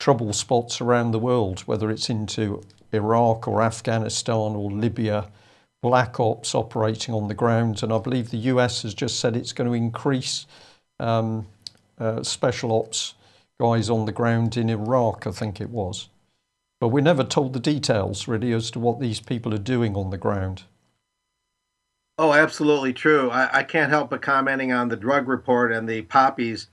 trouble spots around the world, whether it's into Iraq or Afghanistan or Libya, black ops operating on the ground. And I believe the US has just said it's going to increase special ops guys on the ground in Iraq, I think it was. But we're never told the details really as to what these people are doing on the ground. Oh, absolutely true. I can't help but commenting on the drug report and the poppies.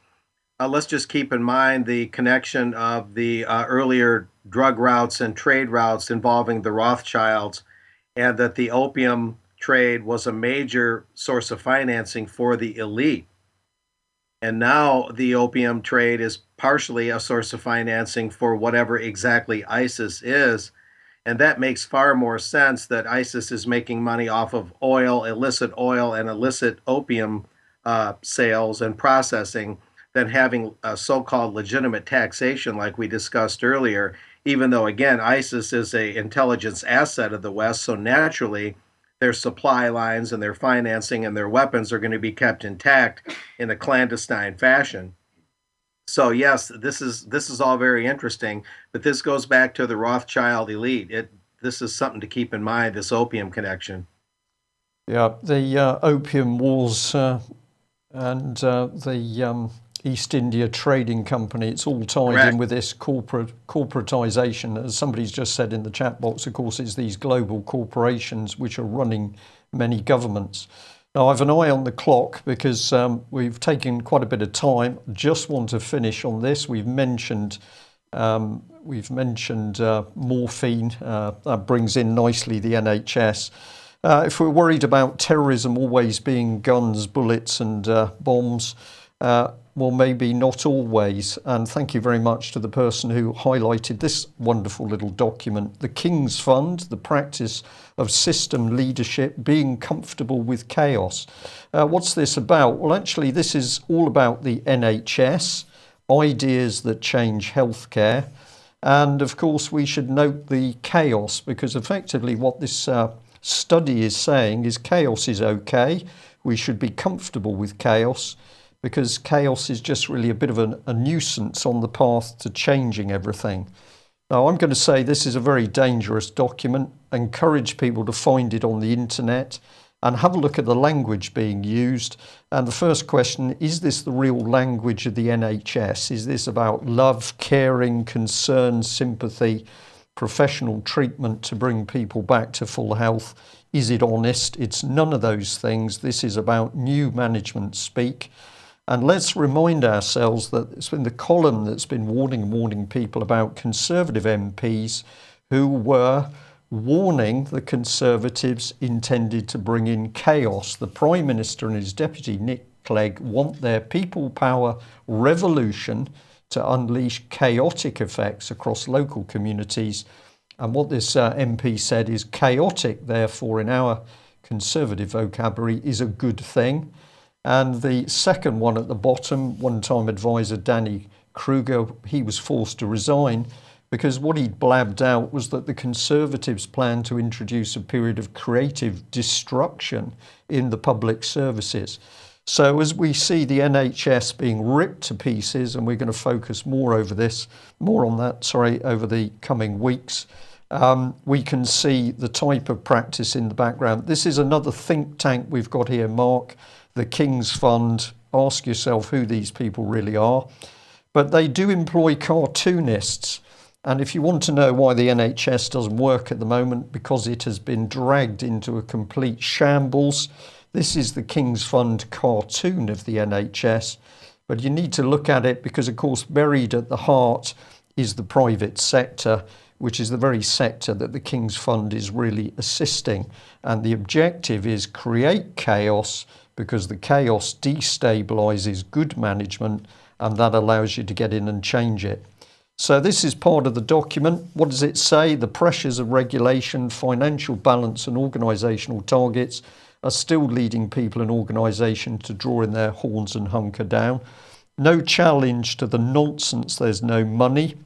Let's just keep in mind the connection of the earlier drug routes and trade routes involving the Rothschilds, and that the opium trade was a major source of financing for the elite. And now the opium trade is partially a source of financing for whatever exactly ISIS is. And that makes far more sense that ISIS is making money off of oil and illicit opium sales and processing than having a so-called legitimate taxation like we discussed earlier, even though, again, ISIS is an intelligence asset of the West, so naturally their supply lines and their financing and their weapons are going to be kept intact in a clandestine fashion. So yes, this is all very interesting, but this goes back to the Rothschild elite. This is something to keep in mind, this opium connection. Yeah, the opium wars and the East India Trading Company, it's all tied Correct. in with this corporatization. As somebody's just said in the chat box, of course, it's these global corporations which are running many governments. Now, I have an eye on the clock because we've taken quite a bit of time. Just want to finish on this. We've mentioned morphine. That brings in nicely the NHS. If we're worried about terrorism always being guns, bullets and bombs, well, maybe not always. And thank you very much to the person who highlighted this wonderful little document, the King's Fund, the practice of system leadership, being comfortable with chaos. What's this about? Well, actually, this is all about the NHS, ideas that change healthcare. And of course, we should note the chaos, because effectively what this study is saying is chaos is okay. We should be comfortable with chaos, because chaos is just really a bit of a nuisance on the path to changing everything. Now, I'm going to say this is a very dangerous document. Encourage people to find it on the internet and have a look at the language being used. And the first question, is this the real language of the NHS? Is this about love, caring, concern, sympathy, professional treatment to bring people back to full health? Is it honest? It's none of those things. This is about new management speak. And let's remind ourselves that it's been the column that's been warning people about Conservative MPs who were warning the Conservatives intended to bring in chaos. The Prime Minister and his Deputy Nick Clegg want their people power revolution to unleash chaotic effects across local communities. And what this MP said is chaotic, therefore, in our Conservative vocabulary, is a good thing. And the second one at the bottom, one-time advisor Danny Kruger, he was forced to resign because what he'd blabbed out was that the Conservatives plan to introduce a period of creative destruction in the public services. So as we see the NHS being ripped to pieces, and we're going to focus more on that over the coming weeks, we can see the type of practice in the background. This is another think tank we've got here, Mark, the King's Fund. Ask yourself who these people really are. But they do employ cartoonists. And if you want to know why the NHS doesn't work at the moment, because it has been dragged into a complete shambles. This is the King's Fund cartoon of the NHS. But you need to look at it because, of course, buried at the heart is the private sector, which is the very sector that the King's Fund is really assisting. And the objective is create chaos, because the chaos destabilises good management, and that allows you to get in and change it. So this is part of the document. What does it say? The pressures of regulation, financial balance and organisational targets are still leading people and organisations to draw in their horns and hunker down. No challenge to the nonsense, there's no money.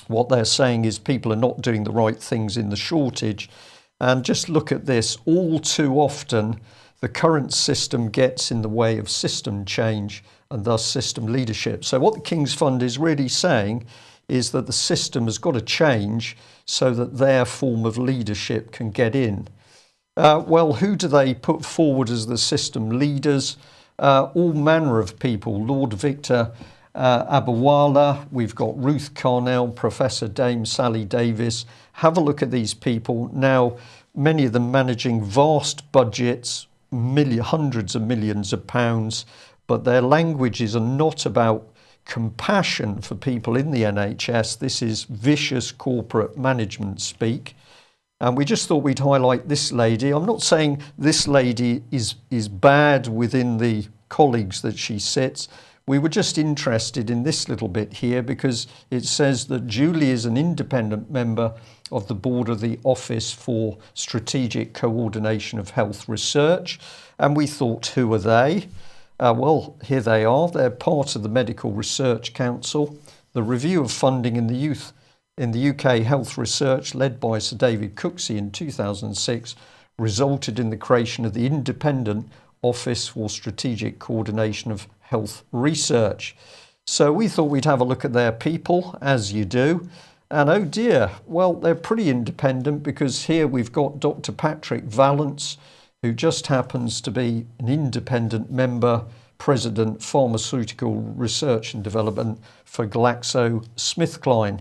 What they're saying is people are not doing the right things in the shortage. And just look at this, all too often the current system gets in the way of system change and thus system leadership. So what the King's Fund is really saying is that the system has got to change so that their form of leadership can get in. Well, who do they put forward as the system leaders? All manner of people. Lord Victor Abawala, we've got Ruth Carnell, Professor Dame Sally Davis. Have a look at these people. Now, many of them managing vast budgets, hundreds of millions of pounds, but their languages are not about compassion for people in the NHS. This is vicious corporate management speak. And we just thought we'd highlight this lady. I'm not saying this lady is bad within the colleagues that she sits. We were just interested in this little bit here because it says that Julie is an independent member of the board of the Office for Strategic Coordination of Health Research. And we thought, who are they? Well, here they are. They're part of the Medical Research Council. The review of funding in the UK health research led by Sir David Cooksey in 2006 resulted in the creation of the Independent Office for Strategic Coordination of Health Research. So we thought we'd have a look at their people, as you do. And oh dear, well, they're pretty independent because here we've got Dr. Patrick Vallance, who just happens to be an independent member, President, Pharmaceutical Research and Development for GlaxoSmithKline.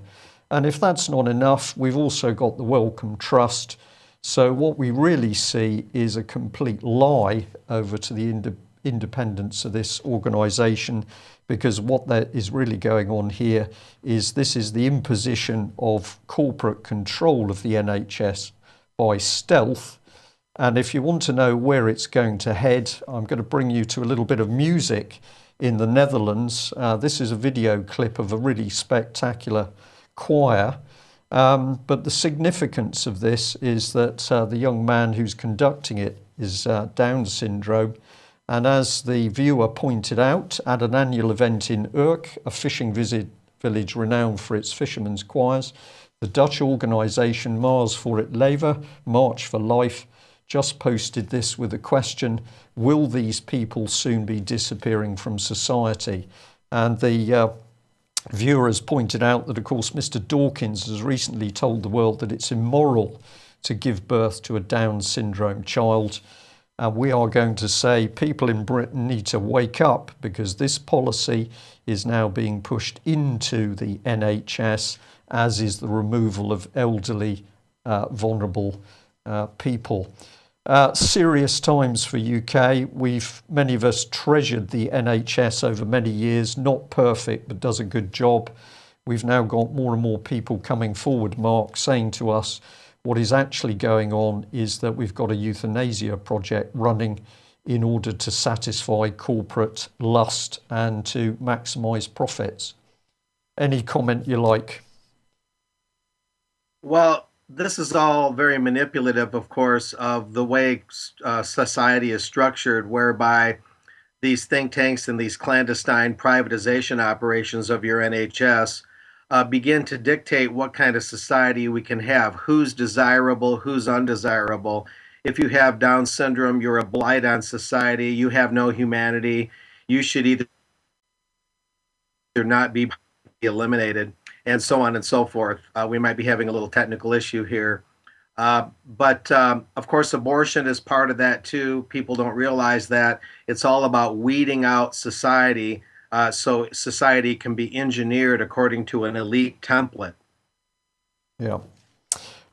And if that's not enough, we've also got the Wellcome Trust. So what we really see is a complete lie over to the independence of this organisation, because what that is really going on here is this is the imposition of corporate control of the NHS by stealth. And if you want to know where it's going to head, I'm going to bring you to a little bit of music in the Netherlands. This is a video clip of a really spectacular choir. But the significance of this is that the young man who's conducting it is Down syndrome. And as the viewer pointed out, at an annual event in Urk, a fishing village renowned for its fishermen's choirs, the Dutch organisation Mars voor het Leven, March for Life, just posted this with a question: will these people soon be disappearing from society? And the viewer has pointed out that, of course, Mr. Dawkins has recently told the world that it's immoral to give birth to a Down syndrome child. And we are going to say people in Britain need to wake up, because this policy is now being pushed into the NHS, as is the removal of elderly, vulnerable people. Serious times for UK. Many of us treasured the NHS over many years, not perfect, but does a good job. We've now got more and more people coming forward, Mark, saying to us what is actually going on is that we've got a euthanasia project running in order to satisfy corporate lust and to maximise profits. Any comment you like? Well, this is all very manipulative, of course, of the way society is structured, whereby these think tanks and these clandestine privatization operations of your NHS begin to dictate what kind of society we can have, who's desirable, who's undesirable. If you have Down syndrome, you're a blight on society, you have no humanity, you should either not be eliminated, and so on and so forth. We might be having a little technical issue here. But of course, abortion is part of that too. People don't realize that. It's all about weeding out society so society can be engineered according to an elite template. Yeah.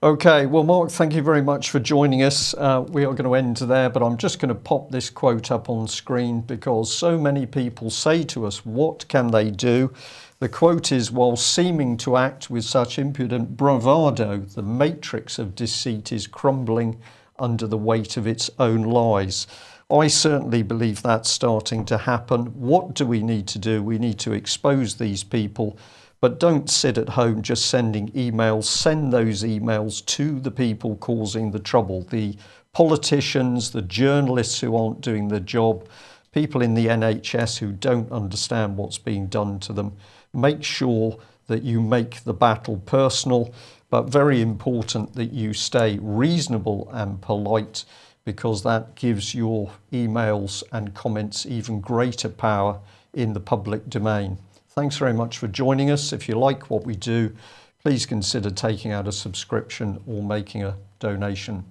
Okay, well, Mark, thank you very much for joining us. We are going to end there, but I'm just going to pop this quote up on screen because so many people say to us, what can they do? The quote is, while seeming to act with such impudent bravado, the matrix of deceit is crumbling under the weight of its own lies. I certainly believe that's starting to happen. What do we need to do? We need to expose these people. But don't sit at home just sending emails. Send those emails to the people causing the trouble, the politicians, the journalists who aren't doing their job, people in the NHS who don't understand what's being done to them. Make sure that you make the battle personal, but very important that you stay reasonable and polite, because that gives your emails and comments even greater power in the public domain. Thanks very much for joining us. If you like what we do, please consider taking out a subscription or making a donation.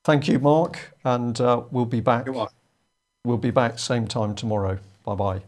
Thank you, Mark, and we'll be back. You're welcome. We'll be back same time tomorrow. Bye-bye.